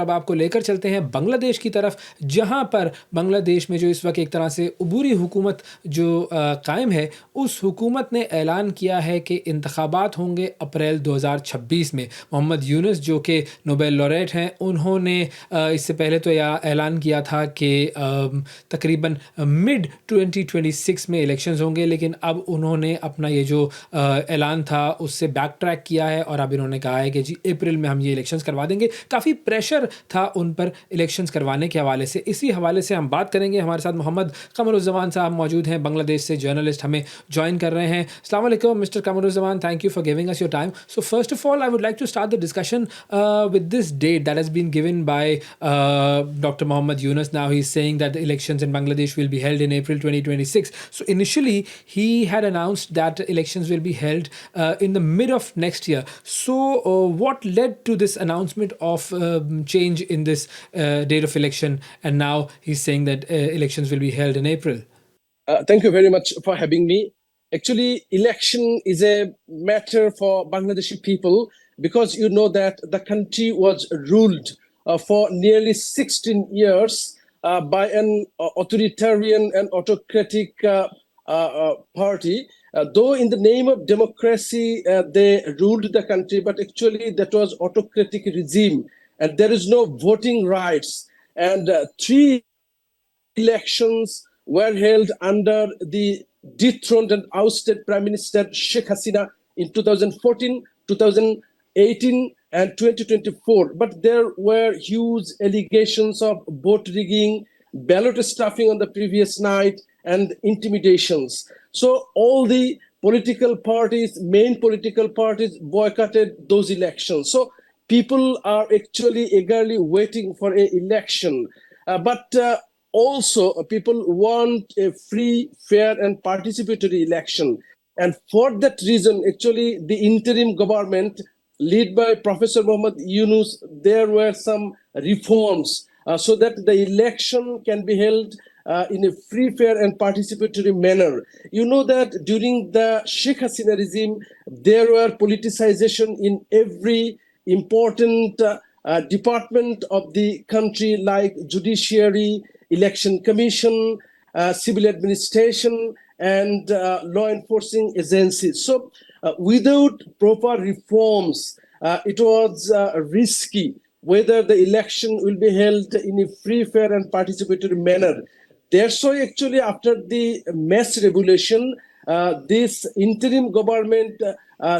अब आपको लेकर चलते हैं बांग्लादेश की तरफ, जहां पर बांग्लादेश में जो इस वक्त एक तरह से उबूरी हुकूमत जो कायम है, उस हुकूमत ने ऐलान किया है कि इंतखाबात होंगे अप्रैल 2026 में। मोहम्मद यूनुस जो कि नोबेल लॉरेट हैं, उन्होंने इससे पहले तो यह ऐलान किया था कि तकरीबन मिड 2026 में इलेक्शंस होंगे, लेकिन अब उन्होंने अपना ये जो ऐलान था उससे बैक ट्रैक किया है और अब इन्होंने कहा है कि जी अप्रैल में हम ये इलेक्शंस करवा देंगे। काफ़ी प्रेशर था उन पर इलेक्शंस करवाने के हवाले से। इसी हवाले से हम बात करेंगे। हमारे साथ मोहम्मद कमरुज़्ज़मान साहब मौजूद हैं, बांग्लादेश से जर्नलिस्ट हमें ज्वाइन कर रहे हैं। अस्सलाम वालेकुम mister Qamruzzaman, thank you for giving us your time. So first of all I would like to start the discussion with this date that has been given by Dr. Mohammed Yunus. Now he's saying that the elections in Bangladesh will be held in April 2026. So initially he had announced that elections will be held in the mid of next year. So what led to this announcement of change in this date of election, and now he's saying that elections will be held in April? Thank you very much for having me. Actually, election is a matter for Bangladeshi people because you know that the country was ruled for nearly 16 years by an authoritarian and autocratic party. Though in the name of democracy they ruled the country, but actually that was autocratic regime and there is no voting rights. And three elections were held under the dethroned and ousted Prime Minister Sheikh Hasina in 2014, 2018, and 2024. But there were huge allegations of vote rigging, ballot stuffing on the previous night, and intimidations. So all the main political parties boycotted those elections. So people are actually eagerly waiting for an election. But also, people want a free, fair, and participatory election. And for that reason, actually, the interim government, led by Professor Mohammed Yunus, there were some reforms so that the election can be held in a free, fair, and participatory manner. You know that during the Sheikh Hasina regime, there were politicization in every important department of the country, like judiciary, election commission, civil administration, and law enforcing agencies. So without proper reforms, it was risky whether the election will be held in a free, fair, and participatory manner. That's why actually after the mass revolution, this interim government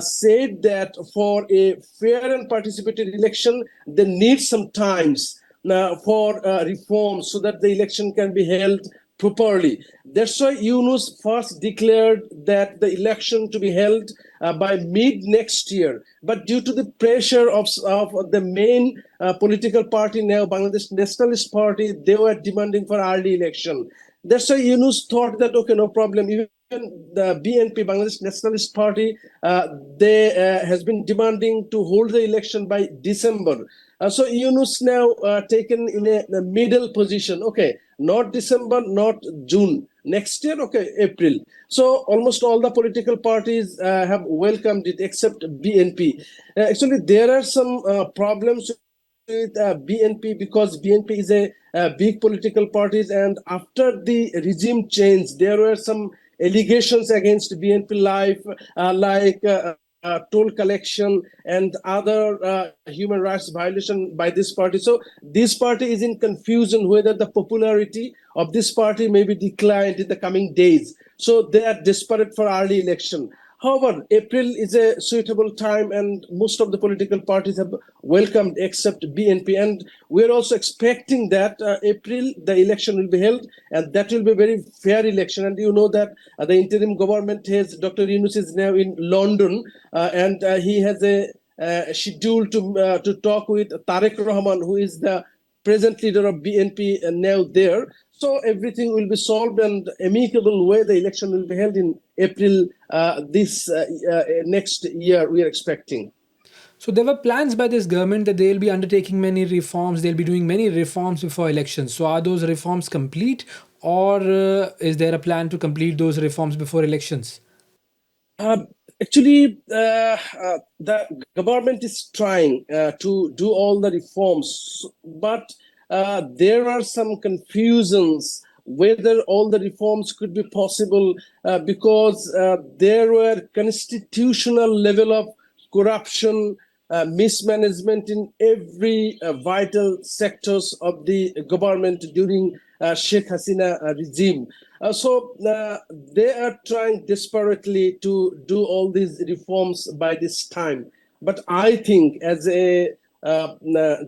said that for a fair and participatory election, they need some times for reforms so that the election can be held properly. That's why Yunus first declared that the election to be held by mid next year. But due to the pressure of the main political party now, Bangladesh Nationalist Party, they were demanding for early election. That's why Yunus thought that, okay, no problem. Even the BNP, Bangladesh Nationalist Party, they has been demanding to hold the election by December. So Yunus now taken in a middle position. Okay, not December, not June. Next year, okay, April. So almost all the political parties have welcomed it except BNP. Actually, there are some problems with BNP because BNP is a big political party, and after the regime change, there were some allegations against BNP Life, like toll collection and other human rights violation by this party. So this party is in confusion whether the popularity of this party may be declined in the coming days. So they are desperate for early election. However, April is a suitable time and most of the political parties have welcomed except BNP. And we're also expecting that April, the election will be held and that will be a very fair election. And you know that the interim government has, Dr. Yunus is now in London and he has a schedule to talk with Tariq Rahman, who is the present leader of BNP now there. So everything will be solved and amicable way. The election will be held in April this next year we are expecting. So there were plans by this government that they'll be undertaking many reforms, they'll be doing many reforms before elections. So are those reforms complete, or is there a plan to complete those reforms before elections? Actually, the government is trying to do all the reforms, but there are some confusions whether all the reforms could be possible because there were constitutional level of corruption, mismanagement in every vital sectors of the government during Sheikh Hasina regime. So they are trying desperately to do all these reforms by this time. But I think, as a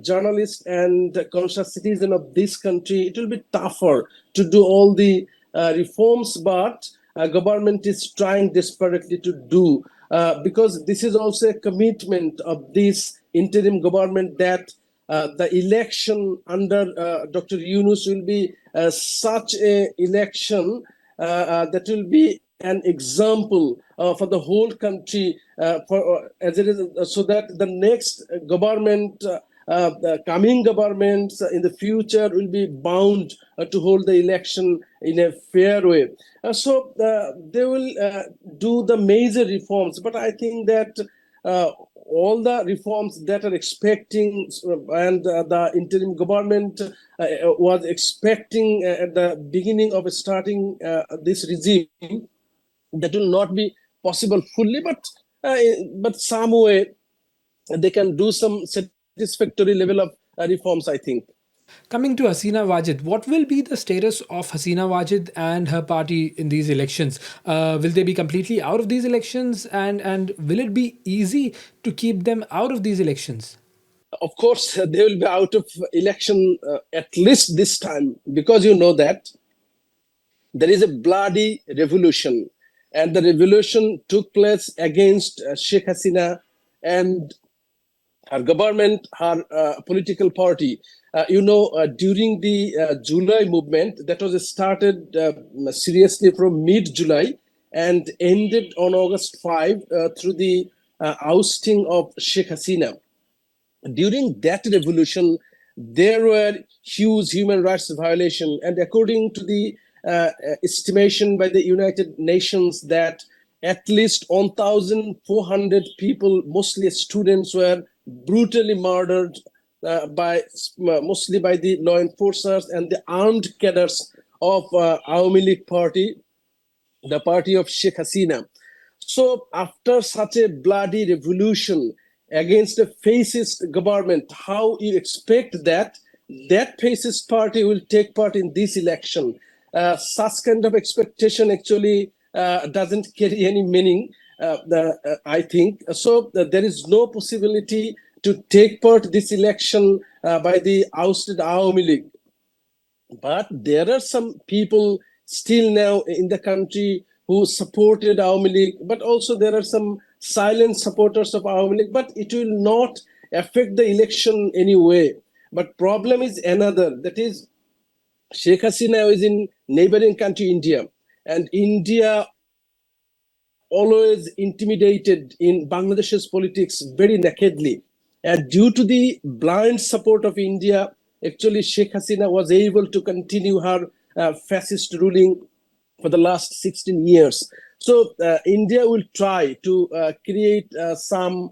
journalist and a conscious citizen of this country, it will be tougher to do all the reforms, but government is trying desperately to do because this is also a commitment of this interim government that the election under Dr. Yunus will be such a election that will be an example for the whole country as it is, so that the next government, the coming governments in the future will be bound to hold the election in a fair way. So they will do the major reforms, but I think that all the reforms that are expecting and the interim government was expecting at the beginning of starting this regime, that will not be possible fully, but some way they can do some satisfactory level of reforms, I think. Coming to Hasina Wajid, what will be the status of Hasina Wajid and her party in these elections? Will they be completely out of these elections, and will it be easy to keep them out of these elections? Of course, they will be out of election at least this time, because you know that there is a bloody revolution, and the revolution took place against Sheikh Hasina and her government, her political party. During the July movement that was started seriously from mid-July and ended on August 5 through the ousting of Sheikh Hasina. During that revolution, there were huge human rights violations, and according to the estimation by the United Nations, that at least 1,400 people, mostly students, were brutally murdered mostly by the law enforcers and the armed cadres of Awami League Party, the party of Sheikh Hasina. So after such a bloody revolution against a fascist government, how you expect that that fascist party will take part in this election? Such kind of expectation actually doesn't carry any meaning, I think. So there is no possibility to take part this election by the ousted Awami League. But there are some people still now in the country who supported Awami League, but also there are some silent supporters of Awami League, but it will not affect the election anyway. But problem is another, that is Sheikh Hasina is in neighboring country India, and India always intimidated in Bangladesh's politics very nakedly. And due to the blind support of India, actually Sheikh Hasina was able to continue her fascist ruling for the last 16 years. So India will try to create some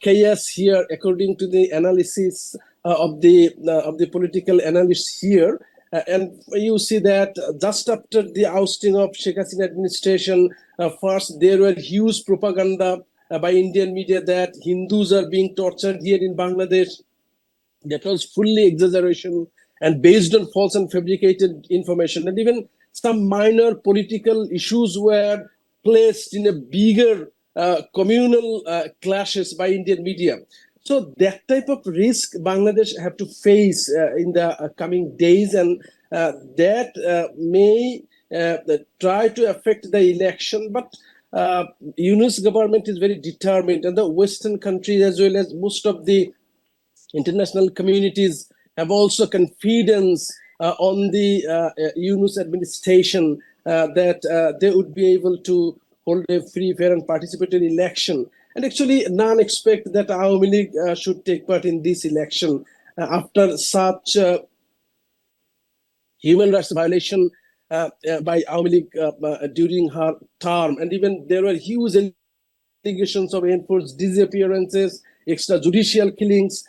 chaos here, according to the analysis of the political analysts here. And you see that just after the ousting of Sheikh Hasina administration, first there were huge propaganda by Indian media that Hindus are being tortured here in Bangladesh. That was fully exaggeration and based on false and fabricated information. And even some minor political issues were placed in a bigger communal clashes by Indian media. So that type of risk Bangladesh have to face in the coming days, and that may try to affect the election. But Yunus government is very determined, and the Western countries as well as most of the international communities have also confidence on the Yunus administration that they would be able to hold a free, fair, and participatory election. And actually, none expect that Awami League should take part in this election after such human rights violation by Awami League during her term. And even there were huge allegations of enforced disappearances, extrajudicial killings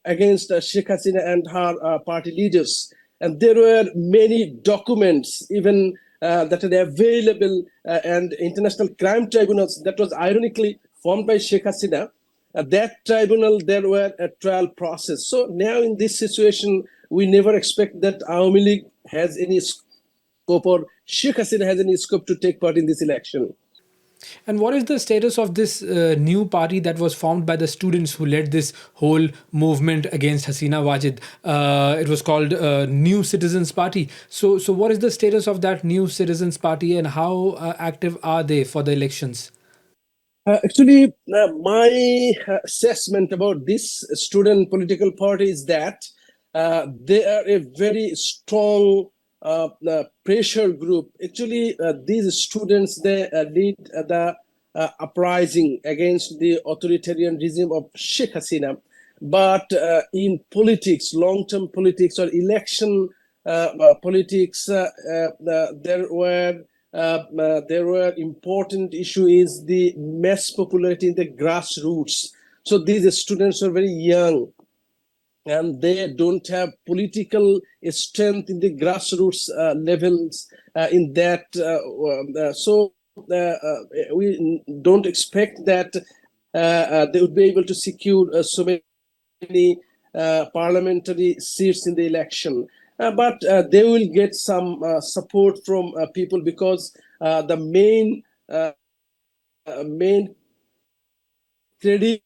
against Sheikh Hasina and her party leaders. And there were many documents, even that are available, and international crime tribunals that was ironically formed by Sheikh Hasina. That tribunal, there were a trial process. So now in this situation, we never expect that Awami League has any scope or Sheikh Hasina has any scope to take part in this election. And what is the status of this new party that was formed by the students who led this whole movement against Hasina Wajid? It was called New Citizens Party. So what is the status of that New Citizens Party, and how active are they for the elections? Actually, my assessment about this student political party is that they are a very strong pressure group. Actually, these students, they lead the uprising against the authoritarian regime of Sheikh Hasina. But in politics, long-term politics or election politics, there were important issue is the mass popularity in the grassroots. So these students are very young, and they don't have political strength in the grassroots levels in that. So we don't expect that they would be able to secure so many parliamentary seats in the election. But they will get some support from people, because the main credit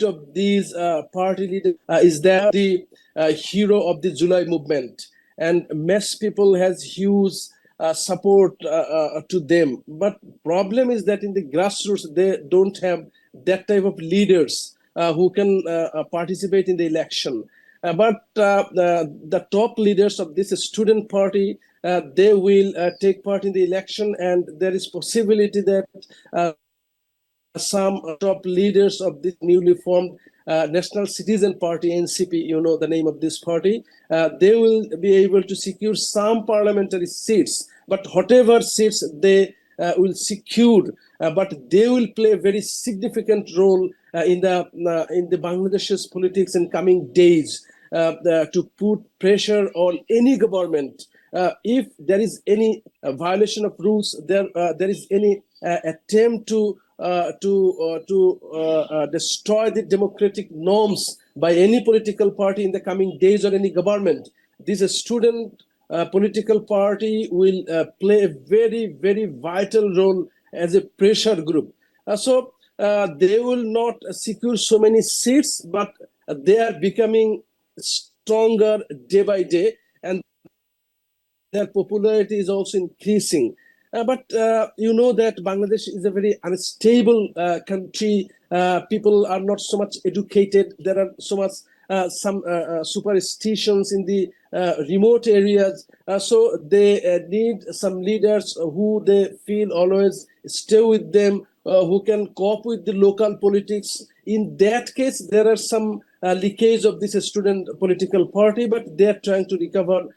of these party leaders is that the hero of the July movement, and mass people has huge support to them. But problem is that in the grassroots they don't have that type of leaders who can participate in the election. But the top leaders of this student party, they will take part in the election, and there is possibility that some top leaders of this newly formed National Citizen Party, NCP, you know the name of this party, they will be able to secure some parliamentary seats. But whatever seats they will secure, but they will play a very significant role in the Bangladesh's politics in coming days, to put pressure on any government. If there is any violation of rules, there is any attempt to destroy the democratic norms by any political party in the coming days or any government, this student political party will play a very, very vital role as a pressure group. So they will not secure so many seats, but they are becoming stronger day by day, and their popularity is also increasing. But you know that Bangladesh is a very unstable country. People are not so much educated. There are so much some superstitions in the remote areas. So they need some leaders who they feel always stay with them, who can cope with the local politics. In that case, there are some leakage of this student political party, but they are trying to recover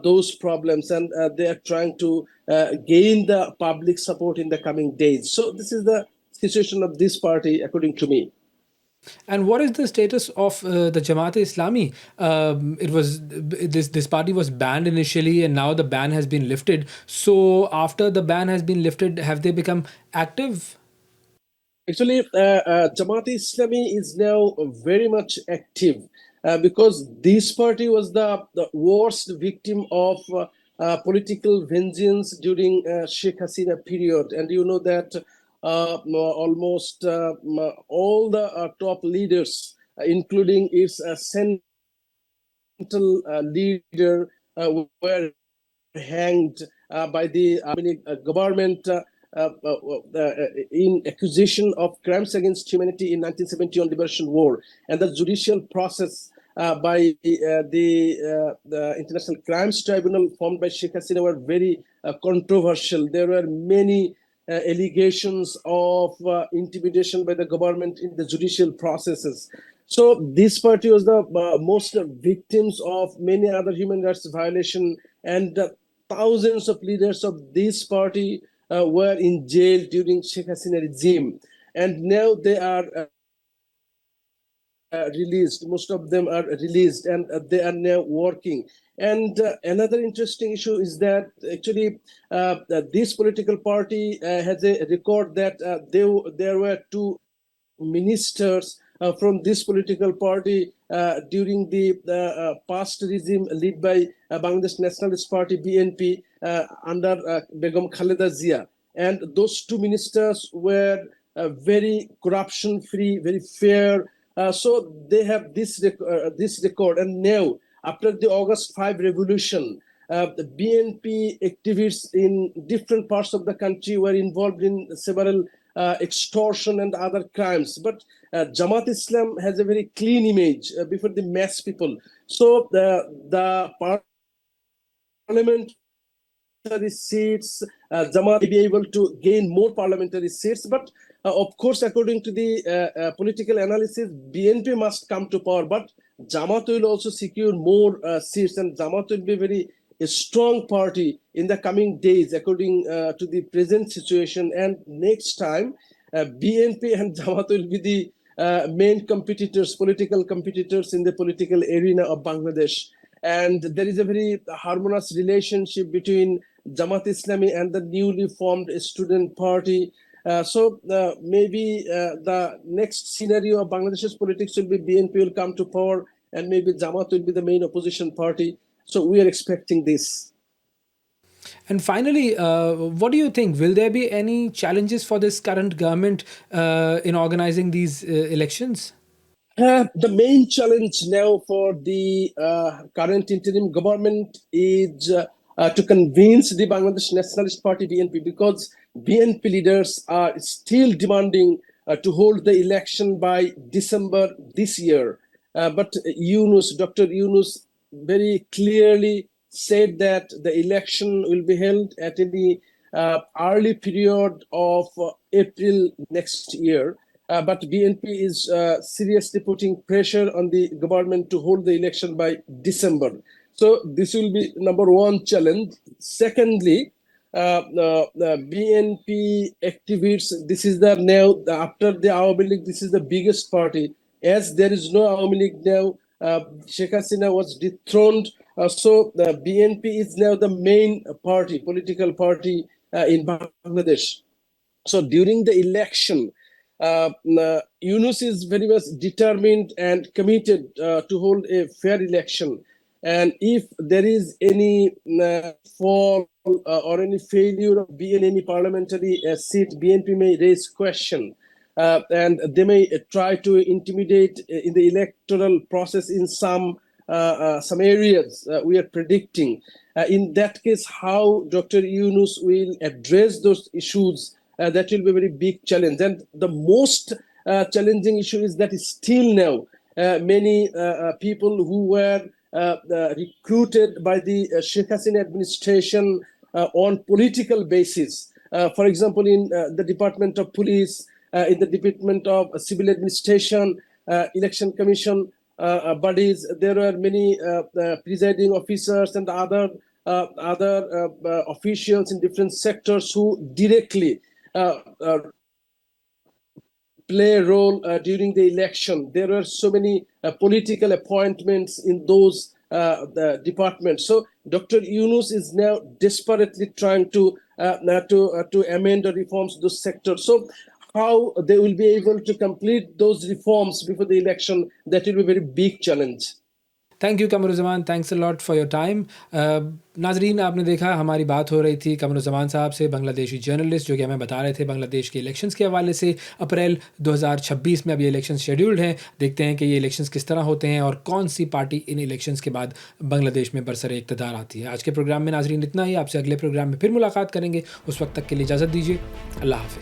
those problems, and they are trying to gain the public support in the coming days. So this is the situation of this party, according to me. And what is the status of the Jamaat-e-Islami? It was this party was banned initially, and now the ban has been lifted. So after the ban has been lifted, have they become active? Actually, Jamaat-e-Islami is now very much active, because this party was the worst victim of political vengeance during Sheikh Hasina period. And you know that almost all the top leaders, including its central leader, were hanged by the government in accusation of crimes against humanity in 1971 Liberation War. And the judicial process by the International Crimes Tribunal formed by Sheikh Hasina were very controversial. There were many allegations of intimidation by the government in the judicial processes. So this party was the most victims of many other human rights violation, and thousands of leaders of this party were in jail during Sheikh Hasina regime, and now they are released. Most of them are released, and they are now working. And another interesting issue is that actually this political party has a record that there were two ministers from this political party during the past regime led by Bangladesh Nationalist Party (BNP) under Begum Khaleda Zia, and those two ministers were very corruption-free, very fair. So they have this record, and now after the August 5 revolution, the BNP activists in different parts of the country were involved in several extortion and other crimes. But Jamaat-e-Islam has a very clean image before the mass people. So the parliament seats, Jamaat may be able to gain more parliamentary seats. But of course, according to the political analysis, BNP must come to power. But Jamaat will also secure more seats, and Jamaat will be very a strong party in the coming days, according to the present situation. And next time, BNP and Jamaat will be the main competitors, political competitors in the political arena of Bangladesh. And there is a very harmonious relationship between Jamaat-e-Islami and the newly formed student party. So maybe the next scenario of Bangladesh's politics will be BNP will come to power, and maybe Jamaat will be the main opposition party. So we are expecting this. And finally, what do you think? Will there be any challenges for this current government in organizing these elections? The main challenge now for the current interim government is to convince the Bangladesh Nationalist Party (BNP), because BNP leaders are still demanding to hold the election by December this year. But Dr. Yunus very clearly said that the election will be held at the early period of April next year. But BNP is seriously putting pressure on the government to hold the election by December. So this will be number one challenge. Secondly, BNP activists, this is the now, after the Awami League, this is the biggest party. As there is no Awami League now, Sheikh Hasina was dethroned. So the BNP is now the main party, political party in Bangladesh. So during the election, Yunus is very much determined and committed to hold a fair election. And if there is any fall or any failure of any parliamentary seat, BNP may raise question. And they may try to intimidate in the electoral process in some areas we are predicting. In that case, how Dr. Yunus will address those issues, that will be a very big challenge. And the most challenging issue is that still now many people who were recruited by the Sheikh Hasina administration on political basis, for example, in the Department of Police, in the Department of Civil Administration, Election Commission bodies, there are many presiding officers and other officials in different sectors who directly play a role during the election. There are so many political appointments in those the departments. So Dr. Yunus is now desperately trying to amend or reforms those sectors. So how they will be able to complete those reforms before the election, that will be a very big challenge. Thank you Qamruzzaman, thanks a lot for your time. नाजरीन, आपने देखा हमारी बात हो रही थी कमरुज़्ज़मान साहब से, बांग्लादेशी जर्नलिस्ट, जो कि हमें बता रहे थे बांग्लादेश के इलेक्शंस के हवाले से. अप्रैल 2026 में अब ये इलेक्शंस शेड्यूल्ड हैं. देखते हैं कि ये इलेक्शंस किस तरह होते हैं और कौन सी पार्टी इन इलेक्शंस के बाद बांग्लादेश में बरसरे इक़्तिदार आती है. आज के प्रोग्राम में नाजरीन इतना ही. आपसे अगले प्रोग्राम में फिर मुलाकात करेंगे. उस वक्त तक के लिए इजाज़त दीजिए. अल्लाह हाफ़िज़.